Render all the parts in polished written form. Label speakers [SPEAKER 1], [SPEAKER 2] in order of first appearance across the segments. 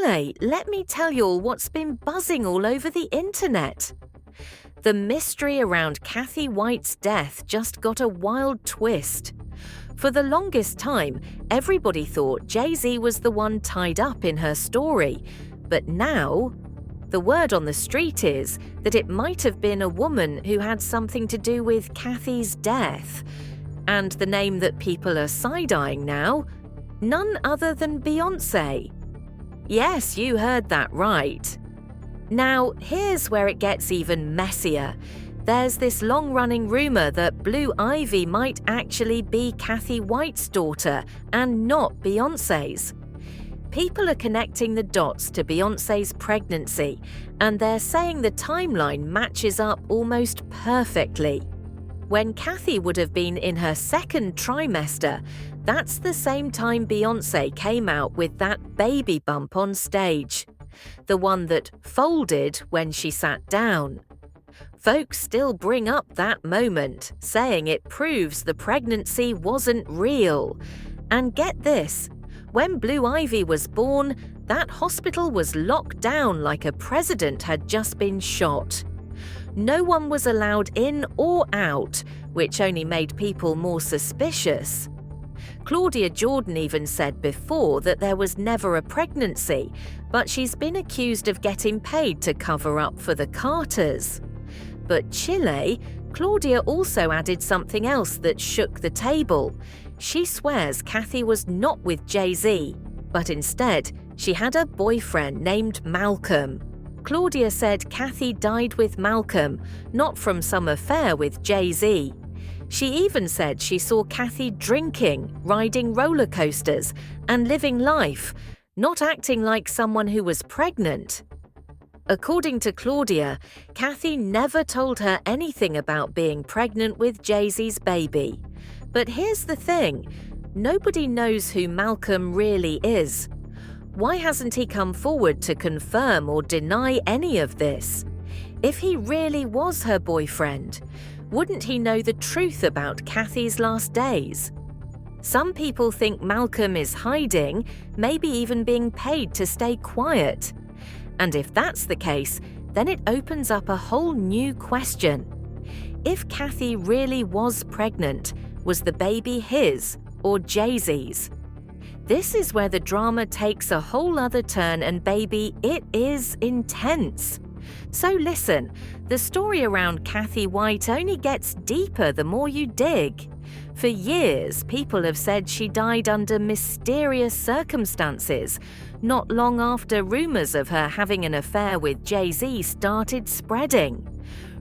[SPEAKER 1] Chile, let me tell you all what's been buzzing all over the internet. The mystery around Cathy White's death just got a wild twist. For the longest time, everybody thought Jay-Z was the one tied up in her story, but now, the word on the street is that it might have been a woman who had something to do with Cathy's death. And the name that people are side-eyeing now, none other than Beyoncé. Yes, you heard that right. Now, here's where it gets even messier. There's this long-running rumor that Blue Ivy might actually be Cathy White's daughter and not Beyoncé's. People are connecting the dots to Beyoncé's pregnancy, and they're saying the timeline matches up almost perfectly. When Cathy would have been in her second trimester, that's the same time Beyoncé came out with that baby bump on stage. The one that folded when she sat down. Folks still bring up that moment, saying it proves the pregnancy wasn't real. And get this, when Blue Ivy was born, that hospital was locked down like a president had just been shot. No one was allowed in or out, which only made people more suspicious. Claudia Jordan even said before that there was never a pregnancy, but she's been accused of getting paid to cover up for the Carters. But Chile, Claudia also added something else that shook the table. She swears Cathy was not with Jay-Z, but instead she had a boyfriend named Malcolm. Claudia said Cathy died with Malcolm, not from some affair with Jay-Z. She even said she saw Cathy drinking, riding roller coasters, and living life, not acting like someone who was pregnant. According to Claudia, Cathy never told her anything about being pregnant with Jay-Z's baby. But here's the thing, nobody knows who Malcolm really is. Why hasn't he come forward to confirm or deny any of this? If he really was her boyfriend, wouldn't he know the truth about Cathy's last days? Some people think Malcolm is hiding, maybe even being paid to stay quiet. And if that's the case, then it opens up a whole new question. If Cathy really was pregnant, was the baby his or Jay-Z's? This is where the drama takes a whole other turn, and baby, it is intense. So listen, the story around Cathy White only gets deeper the more you dig. For years, people have said she died under mysterious circumstances, not long after rumors of her having an affair with Jay-Z started spreading.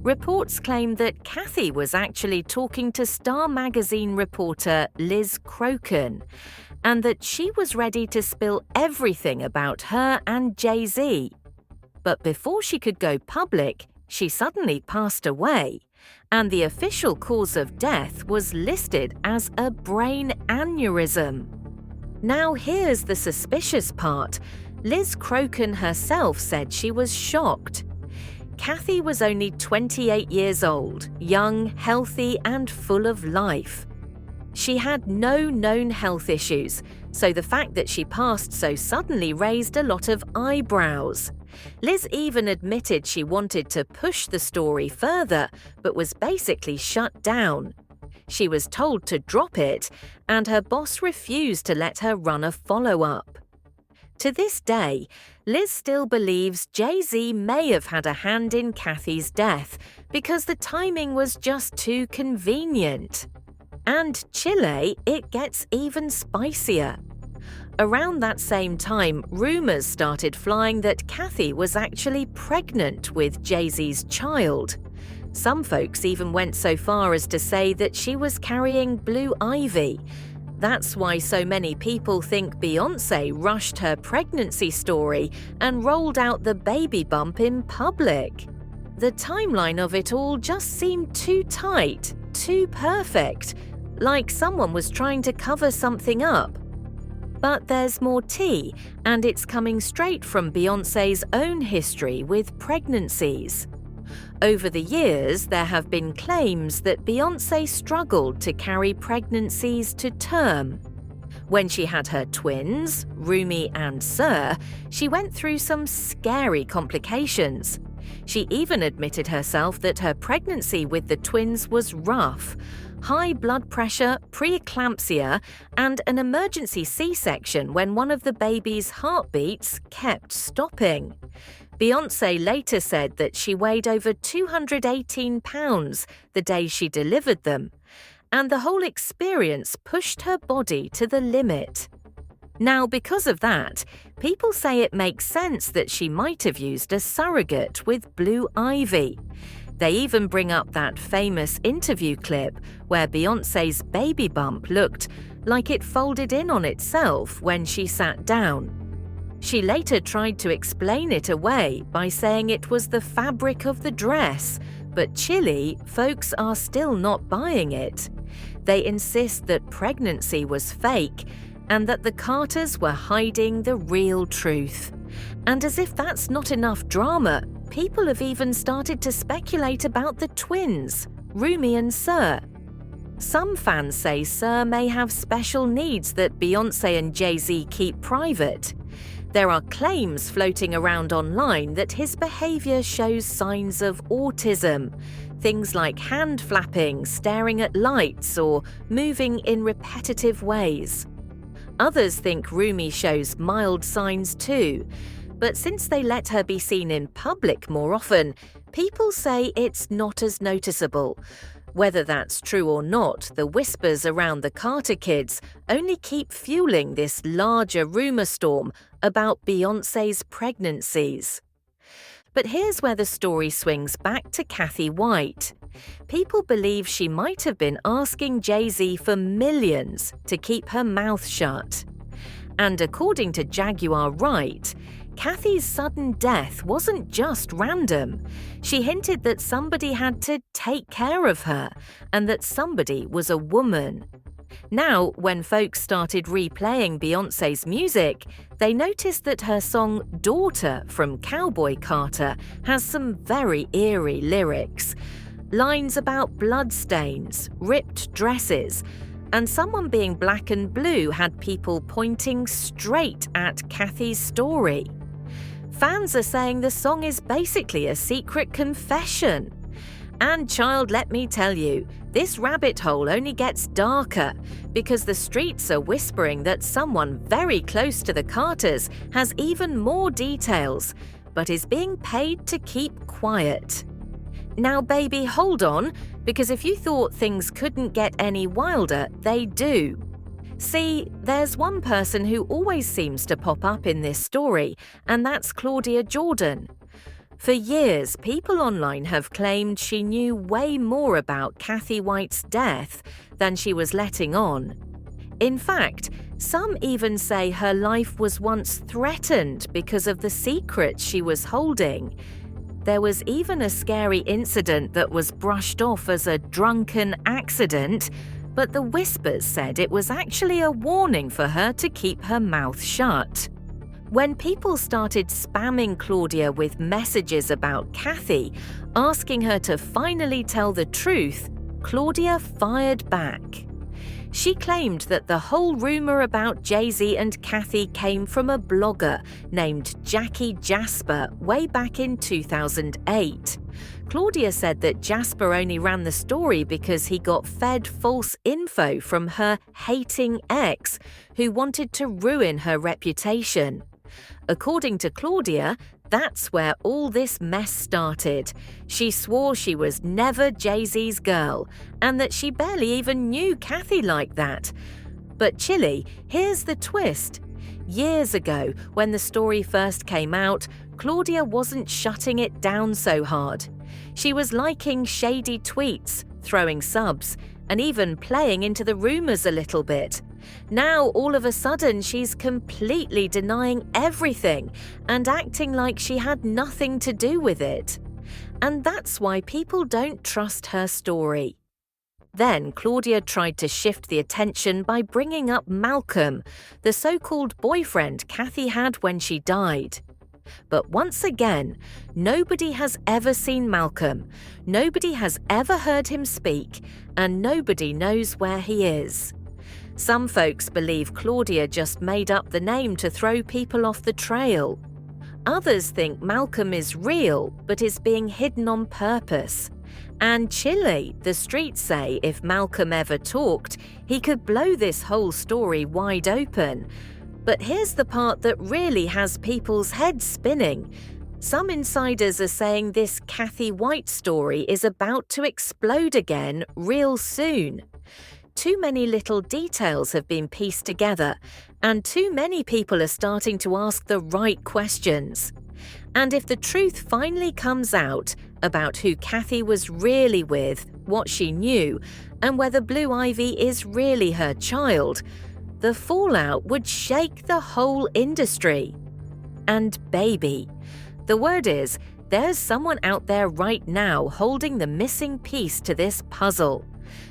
[SPEAKER 1] Reports claim that Cathy was actually talking to Star magazine reporter Liz Crokin, and that she was ready to spill everything about her and Jay-Z. But before she could go public, she suddenly passed away, and the official cause of death was listed as a brain aneurysm. Now here's the suspicious part. Liz Crokin herself said she was shocked. Cathy was only 28 years old, young, healthy, and full of life. She had no known health issues, so the fact that she passed so suddenly raised a lot of eyebrows. Liz even admitted she wanted to push the story further, but was basically shut down. She was told to drop it, and her boss refused to let her run a follow-up. To this day, Liz still believes Jay-Z may have had a hand in Cathy's death because the timing was just too convenient. And Chile, it gets even spicier. Around that same time, rumors started flying that Cathy was actually pregnant with Jay-Z's child. Some folks even went so far as to say that she was carrying Blue Ivy. That's why so many people think Beyoncé rushed her pregnancy story and rolled out the baby bump in public. The timeline of it all just seemed too tight, too perfect, like someone was trying to cover something up. But there's more tea, and it's coming straight from Beyoncé's own history with pregnancies. Over the years, there have been claims that Beyoncé struggled to carry pregnancies to term. When she had her twins, Rumi and Sir, she went through some scary complications. She even admitted herself that her pregnancy with the twins was rough. High blood pressure, preeclampsia, and an emergency C-section when one of the baby's heartbeats kept stopping. Beyoncé later said that she weighed over 218 pounds the day she delivered them, and the whole experience pushed her body to the limit. Now, because of that, people say it makes sense that she might have used a surrogate with blue ivy. They even bring up that famous interview clip where Beyoncé's baby bump looked like it folded in on itself when she sat down. She later tried to explain it away by saying it was the fabric of the dress, but Chile folks are still not buying it. They insist that pregnancy was fake and that the Carters were hiding the real truth. And as if that's not enough drama, people have even started to speculate about the twins, Rumi and Sir. Some fans say Sir may have special needs that Beyoncé and Jay-Z keep private. There are claims floating around online that his behavior shows signs of autism, things like hand flapping, staring at lights, or moving in repetitive ways. Others think Rumi shows mild signs too, but since they let her be seen in public more often, people say it's not as noticeable. Whether that's true or not, the whispers around the Carter kids only keep fueling this larger rumor storm about Beyoncé's pregnancies. But here's where the story swings back to Cathy White. People believe she might have been asking Jay-Z for millions to keep her mouth shut. And according to Jaguar Wright, Cathy's sudden death wasn't just random. She hinted that somebody had to take care of her, and that somebody was a woman. Now, when folks started replaying Beyoncé's music, they noticed that her song Daughter from Cowboy Carter has some very eerie lyrics. Lines about bloodstains, ripped dresses, and someone being black and blue had people pointing straight at Cathy's story. Fans are saying the song is basically a secret confession. And child, let me tell you, this rabbit hole only gets darker because the streets are whispering that someone very close to the Carters has even more details, but is being paid to keep quiet. Now, baby, hold on, because if you thought things couldn't get any wilder, they do. See, there's one person who always seems to pop up in this story, and that's Claudia Jordan. For years, people online have claimed she knew way more about Cathy White's death than she was letting on. In fact, some even say her life was once threatened because of the secrets she was holding. There was even a scary incident that was brushed off as a drunken accident, but the whispers said it was actually a warning for her to keep her mouth shut. When people started spamming Claudia with messages about Cathy, asking her to finally tell the truth, Claudia fired back. She claimed that the whole rumor about Jay-Z and Cathy came from a blogger named Jackie Jasper way back in 2008. Claudia said that Jasper only ran the story because he got fed false info from her hating ex, who wanted to ruin her reputation. According to Claudia, that's where all this mess started. She swore she was never Jay-Z's girl and that she barely even knew Cathy like that. But Chile, here's the twist. Years ago, when the story first came out, Claudia wasn't shutting it down so hard. She was liking shady tweets, throwing subs, and even playing into the rumors a little bit. Now, all of a sudden, she's completely denying everything and acting like she had nothing to do with it. And that's why people don't trust her story. Then Claudia tried to shift the attention by bringing up Malcolm, the so-called boyfriend Cathy had when she died. But once again, nobody has ever seen Malcolm, nobody has ever heard him speak, and nobody knows where he is. Some folks believe Claudia just made up the name to throw people off the trail. Others think Malcolm is real but is being hidden on purpose. And Chile, the streets say if Malcolm ever talked, he could blow this whole story wide open. But here's the part that really has people's heads spinning. Some insiders are saying this Cathy White story is about to explode again real soon. Too many little details have been pieced together, and too many people are starting to ask the right questions. And if the truth finally comes out about who Cathy was really with, what she knew, and whether Blue Ivy is really her child, the fallout would shake the whole industry. And baby, the word is, there's someone out there right now holding the missing piece to this puzzle.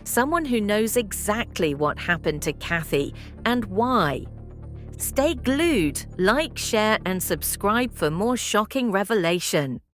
[SPEAKER 1] Someone who knows exactly what happened to Cathy and why. Stay glued, like, share, and subscribe for more shocking revelation.